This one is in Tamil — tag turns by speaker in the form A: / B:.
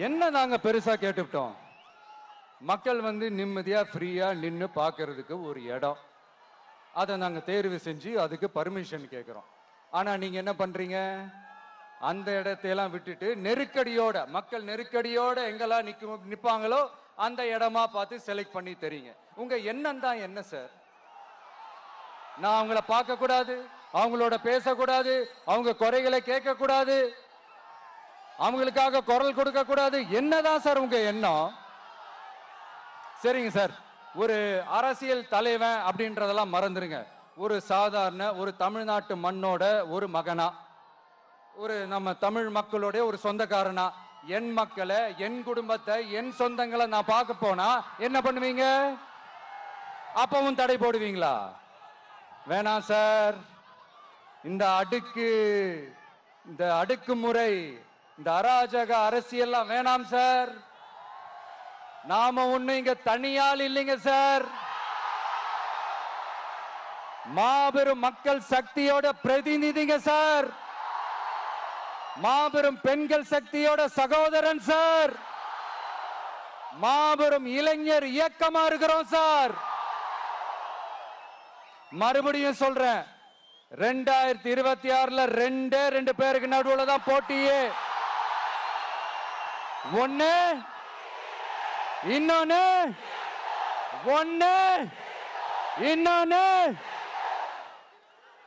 A: என்ன நாங்க பெருசா கேட்டுவிட்டோம்? மக்கள் வந்து நிம்மதியா ஃப்ரீயா நின்னு பார்க்கிறதுக்கு ஒரு இடம், அதை நாங்க தேர்வு செஞ்சு அதுக்கு பர்மிஷன் கேட்கிறோம். ஆனா நீங்க என்ன பண்றீங்க? அந்த இடத்தையெல்லாம் விட்டுட்டு நெருக்கடியோட, மக்கள் நெருக்கடியோட எங்கெல்லாம் நிப்பாங்களோ அந்த இடமா பார்த்து செலக்ட் பண்ணி தரீங்க. உங்க எண்ணம் தான் என்ன சார்? நான் அவங்கள பார்க்க கூடாது, அவங்களோட பேசக்கூடாது, அவங்க குறைகளை கேட்க கூடாது, அவங்களுக்காக குரல் கொடுக்க கூடாது, என்னதான் சார் உங்க எண்ணம்? சரிங்க சார், ஒரு அரசியல் தலைவன் அப்படின்றதெல்லாம் மறந்துருங்க. ஒரு சாதாரண ஒரு தமிழ்நாட்டு மண்ணோட ஒரு மகனா, ஒரு நம்ம தமிழ் மக்களுடைய ஒரு சொந்தக்காரனா, என் மக்களை, என் குடும்பத்தை, என் சொந்தங்களை நான் பார்க்க போனா என்ன பண்ணுவீங்க? அப்பவும் தடை போடுவீங்களா? வேணாம் சார். இந்த அடுக்குமுறை, இந்த அராஜக அரசியல்லாம் வேணாம் சார். நாம ஒண்ணு இங்க தனியால் இல்லைங்க சார், மாபெரும் மக்கள் சக்தியோட பிரதிநிதிங்க சார், மாபெரும் பெண்கள் சக்தியோட சகோதரன் சார், மாபெரும் இளைஞர் இயக்கமா இருக்கிறோம் சார். மறுபடியும் சொல்றேன், 2026 ரெண்டு பேருக்கு நடுவுல தான் போட்டியே. ஒண்ணு இன்னொன்னு